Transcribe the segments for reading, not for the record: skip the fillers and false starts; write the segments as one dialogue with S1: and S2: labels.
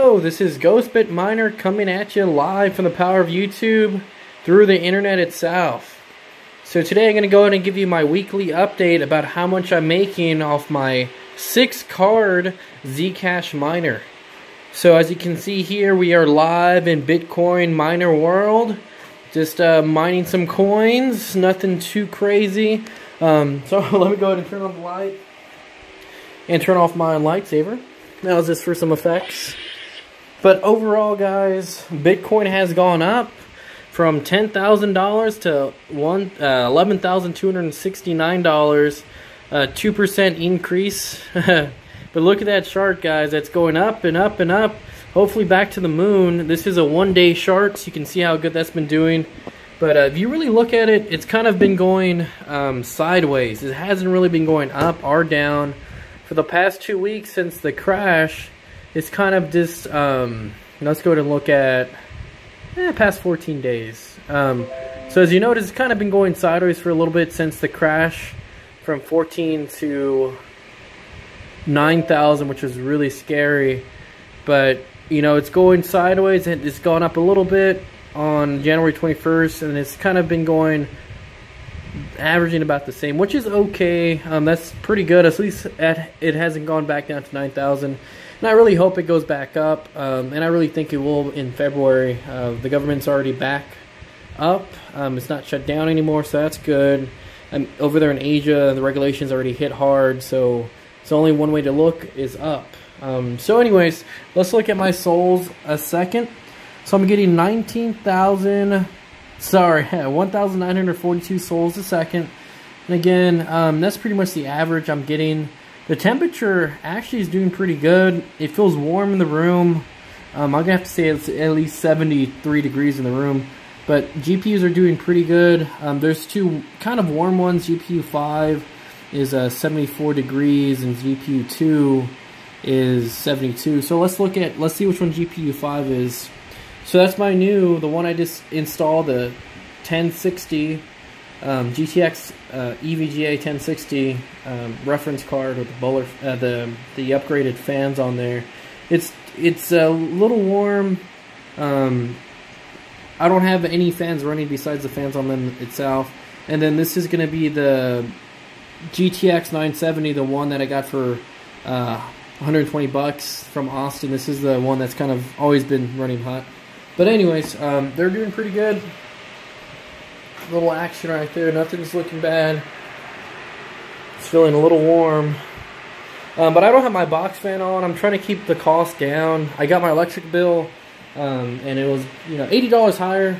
S1: Hello, this is Ghostbit Miner coming at you live from the power of YouTube through the internet itself. So today I'm going to go ahead and give you my weekly update about how much I'm making off my 6-card Zcash miner. So as you can see here, we are live in Bitcoin miner world. Just mining some coins, nothing too crazy. So let me go ahead and turn on the light and turn off my lightsaber. Now is this for some effects. But overall, guys, Bitcoin has gone up from $10,000 to $11,269, 2% increase. But look at that chart, guys. That's going up and up and up. Hopefully back to the moon. This is a one-day chart, so you can see how good that's been doing. But if you really look at it, it's kind of been going sideways. It hasn't really been going up or down. For the past 2 weeks since the crash, it's kind of just, let's go ahead and look at past 14 days. So as you notice, it's kind of been going sideways for a little bit since the crash, from 14 to 9,000, which was really scary. But, you know, it's going sideways, and it's gone up a little bit on January 21st, and it's kind of been going averaging about the same, which is okay. That's pretty good. At least it hasn't gone back down to 9,000. And I really hope it goes back up, and I really think it will in February. The government's already back up. It's not shut down anymore, so that's good. Over there in Asia, the regulations already hit hard, so it's only one way to look is up. So anyways, let's look at my souls a second. So I'm getting 1,942 souls a second. And again, that's pretty much the average I'm getting. The temperature actually is doing pretty good. It feels warm in the room. I'm going to have to say it's at least 73 degrees in the room. But GPUs are doing pretty good. There's two kind of warm ones. GPU 5 is 74 degrees and GPU 2 is 72. So let's see which one GPU 5 is. So that's the one I just installed, the 1060 GTX EVGA 1060 reference card with the Bowler, the upgraded fans on there. It's a little warm. I don't have any fans running besides the fans on them itself. And then this is going to be the GTX 970, the one that I got for 120 bucks from Austin. This is the one that's kind of always been running hot. But anyways, they're doing pretty good. Little action right there. Nothing's looking bad. It's feeling a little warm. But I don't have my box fan on. I'm trying to keep the cost down. I got my electric bill, and it was, $80 higher,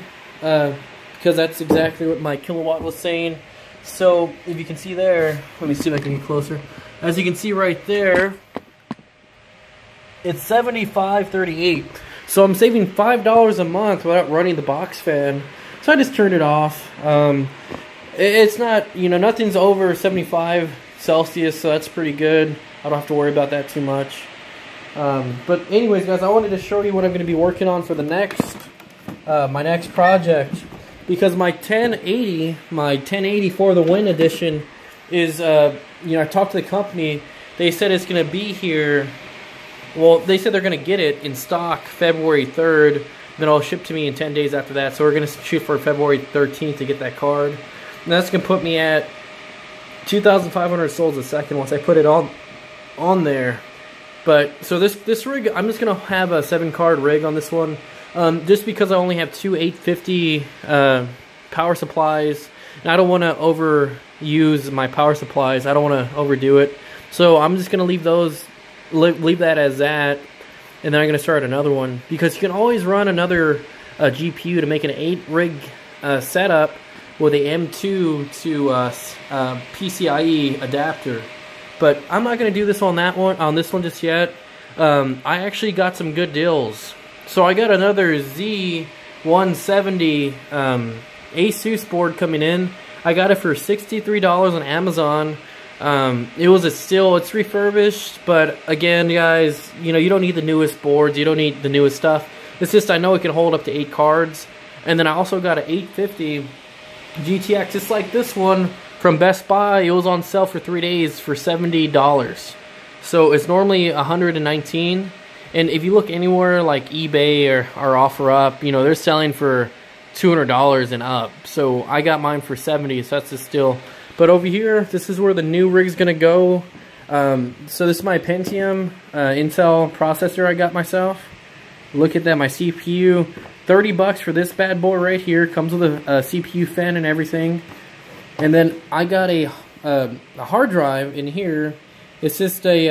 S1: because that's exactly what my kilowatt was saying. So if you can see there, let me see if I can get closer. As you can see right there, it's $75.38. So I'm saving $5 a month without running the box fan. So I just turned it off. It's not, nothing's over 75 Celsius, so that's pretty good. I don't have to worry about that too much. But anyways, guys, I wanted to show you what I'm going to be working on for the my next project. Because my 1080 for the Win Edition is, I talked to the company. They said it's going to be here. Well, they said they're going to get it in stock February 3rd. Then it'll ship to me in 10 days after that. So we're going to shoot for February 13th to get that card. And that's going to put me at 2,500 souls a second once I put it on there. But so this rig, I'm just going to have a 7-card rig on this one. Just because I only have two 850 power supplies. And I don't want to overuse my power supplies. I don't want to overdo it. So I'm just going to leave that as that. And then I'm going to start another one, because you can always run another GPU to make an 8-rig setup with a M2 to PCIe adapter. But I'm not going to do this on this one just yet. I actually got some good deals. So I got another Z170 Asus board coming in. I got it for $63 on Amazon. It's refurbished, but again, guys, you don't need the newest boards, you don't need the newest stuff. It's just, I know it can hold up to 8 cards. And then I also got an 850 GTX, just like this one from Best Buy. It was on sale for 3 days for $70. So it's normally $119, And if you look anywhere like eBay or OfferUp, you know, they're selling for $200 and up. So I got mine for 70, so that's a steal. But over here, this is where the new rig's gonna go. So this is my Pentium Intel processor I got myself. Look at that, my CPU. 30 bucks for this bad boy right here. Comes with a CPU fan and everything. And then I got a hard drive in here. It's just a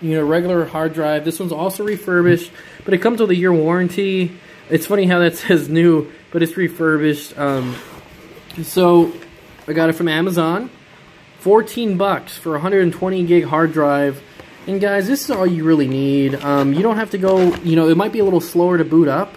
S1: you know, regular hard drive. This one's also refurbished, but it comes with a year warranty. It's funny how that says new, but it's refurbished. So I got it from Amazon. 14 bucks for a 120 gig hard drive. And guys, this is all you really need. You don't have to go, you know, it might be a little slower to boot up,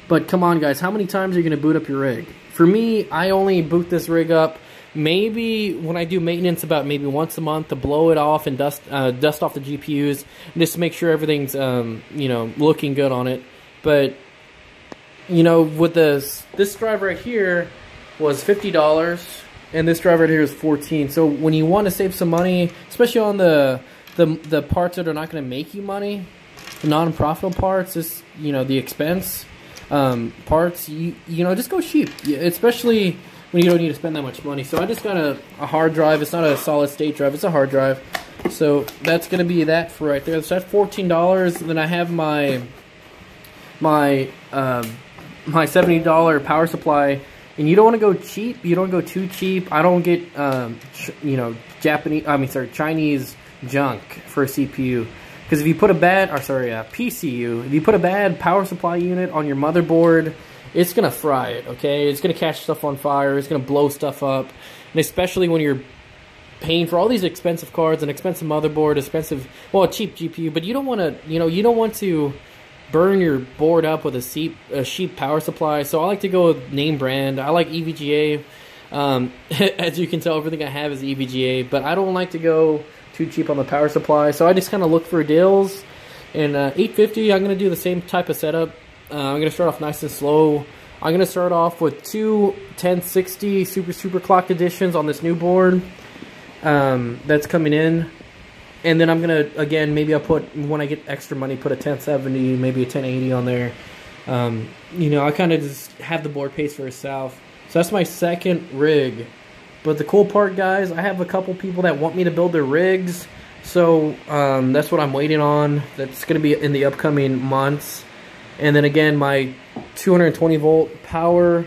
S1: but come on guys, how many times are you going to boot up your rig? For me, I only boot this rig up maybe when I do maintenance about maybe once a month to blow it off and dust off the GPUs, and just to make sure everything's you know, looking good on it. But you know, with this drive right here was $50, and this drive right here is $14. So when you want to save some money, especially on the parts that are not going to make you money, the non-profitable parts, just, you know, the expense parts, you know, just go cheap, especially when you don't need to spend that much money. So I just got a hard drive. It's not a solid state drive, it's a hard drive. So that's going to be that for right there. So that's $14. And then I have my $70 power supply. And you don't want to go cheap. You don't go too cheap. I don't get you know, Chinese junk for a CPU. Because if you put a bad, PCU, if you put a bad power supply unit on your motherboard, it's going to fry it, okay? It's going to catch stuff on fire. It's going to blow stuff up. And especially when you're paying for all these expensive cards, an expensive motherboard, a cheap GPU. But you don't want to, you know, you don't want to burn your board up with a cheap power supply. So I like to go with name brand. I like EVGA. As you can tell, everything I have is EVGA. But I don't like to go too cheap on the power supply. So I just kind of look for deals. And 850, I'm going to do the same type of setup. I'm going to start off nice and slow. I'm going to start off with two 1060 super clocked editions on this new board that's coming in. And then I'm going to, again, maybe I'll put, when I get extra money, put a 1070, maybe a 1080 on there. You know, I kind of just have the board pays for itself. So that's my second rig. But the cool part, guys, I have a couple people that want me to build their rigs. So that's what I'm waiting on. That's going to be in the upcoming months. And then again, my 220 volt power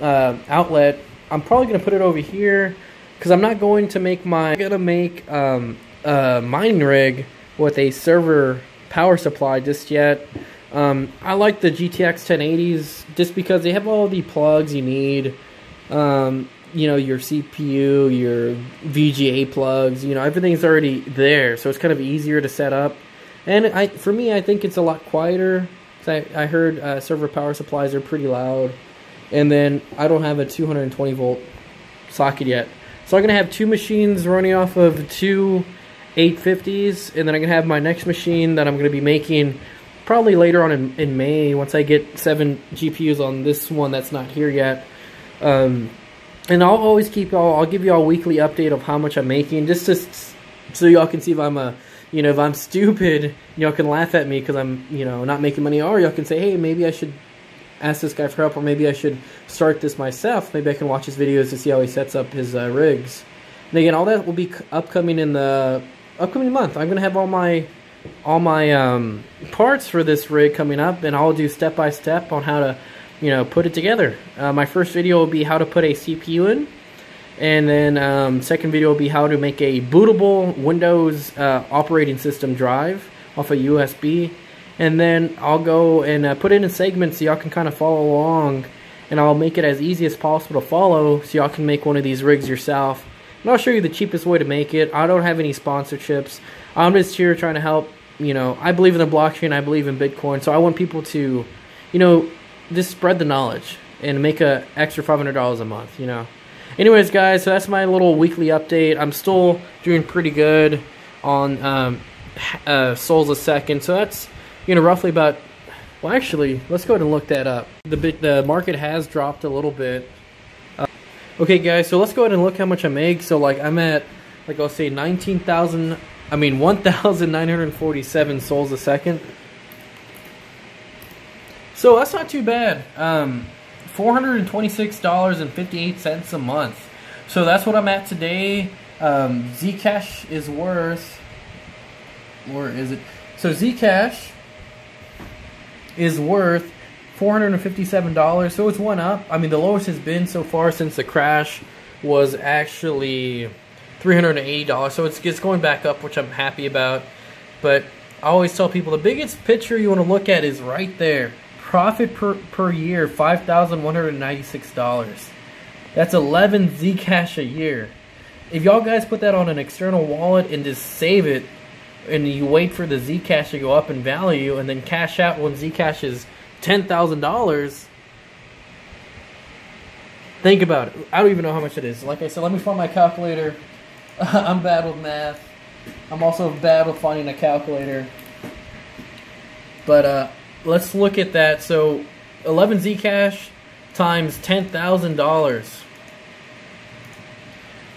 S1: outlet, I'm probably going to put it over here. Because I'm not going to make I'm going to make a mining rig with a server power supply just yet. I like the GTX 1080s just because they have all the plugs you need. You know, your CPU, your VGA plugs, you know, everything's already there. So it's kind of easier to set up. And for me, I think it's a lot quieter. I heard server power supplies are pretty loud. And then I don't have a 220 volt socket yet. So I'm going to have two machines running off of two 850s, and then I'm going to have my next machine that I'm going to be making probably later on in May once I get 7 GPUs on this one that's not here yet. And I'll always I'll give you all a weekly update of how much I'm making, just to, so y'all can see if I'm if I'm stupid, y'all can laugh at me because I'm, not making money, or y'all can say, hey, maybe I should ask this guy for help, or maybe I should start this myself. Maybe I can watch his videos to see how he sets up his rigs. And again, all that will be upcoming in the upcoming month. I'm gonna have all my parts for this rig coming up, and I'll do step by step on how to put it together. My first video will be how to put a CPU in, and then second video will be how to make a bootable Windows operating system drive off a USB. And then I'll go and put it in segments so y'all can kind of follow along, and I'll make it as easy as possible to follow so y'all can make one of these rigs yourself. And I'll show you the cheapest way to make it. I don't have any sponsorships. I'm just here trying to help. I believe in the blockchain. I believe in Bitcoin. So I want people to, just spread the knowledge and make a extra $500 a month, Anyways, guys, so that's my little weekly update. I'm still doing pretty good on souls a second. So that's, roughly about, well, actually, let's go ahead and look that up. The market has dropped a little bit. Okay, guys, so let's go ahead and look how much I make. So, I'm at, I'll say 19,000 I mean, 1,947 souls a second. So that's not too bad. $426.58 a month. So that's what I'm at today. Zcash is worth, where is it? So Zcash is worth $457. So it's went up. I mean, the lowest has been so far since the crash was actually $380. So it's going back up, which I'm happy about. But I always tell people the biggest picture you want to look at is right there. Profit per year, $5,196. That's 11 Zcash a year. If y'all guys put that on an external wallet and just save it, and you wait for the Zcash to go up in value, and then cash out when Zcash is $10,000, think about it. I don't even know how much it is. Like I said, let me find my calculator. I'm bad with math. I'm also bad with finding a calculator. But let's look at that. So 11 Zcash times $10,000.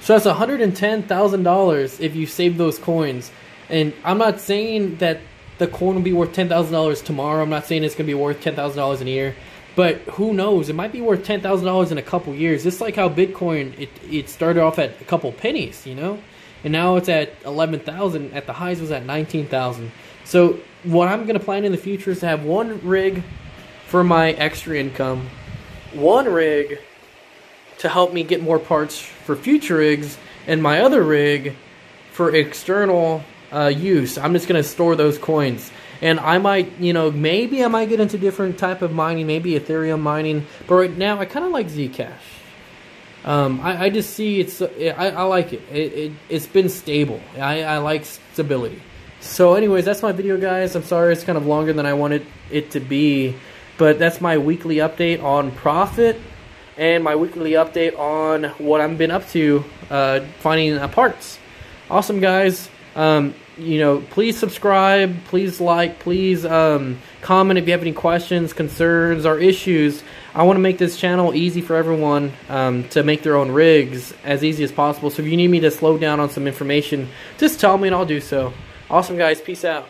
S1: So that's $110,000 if you save those coins. And I'm not saying that the coin will be worth $10,000 tomorrow. I'm not saying it's going to be worth $10,000 in a year. But who knows? It might be worth $10,000 in a couple years. Just like how Bitcoin, it started off at a couple pennies, you know? And now it's at 11,000. At the highs, it was at 19,000. So what I'm going to plan in the future is to have one rig for my extra income, one rig to help me get more parts for future rigs, and my other rig for external use. I'm just going to store those coins. And I might, you know, maybe I might get into different type of mining, maybe Ethereum mining. But right now, I kind of like Zcash. I just see it's, I like it. It's been stable. I like stability. So anyways, that's my video, guys. I'm sorry it's kind of longer than I wanted it to be. But that's my weekly update on profit and my weekly update on what I've been up to finding parts. Awesome, guys. You know, please subscribe, please like, please comment if you have any questions, concerns, or issues. I want to make this channel easy for everyone to make their own rigs as easy as possible. So if you need me to slow down on some information, just tell me and I'll do so. Awesome, guys. Peace out.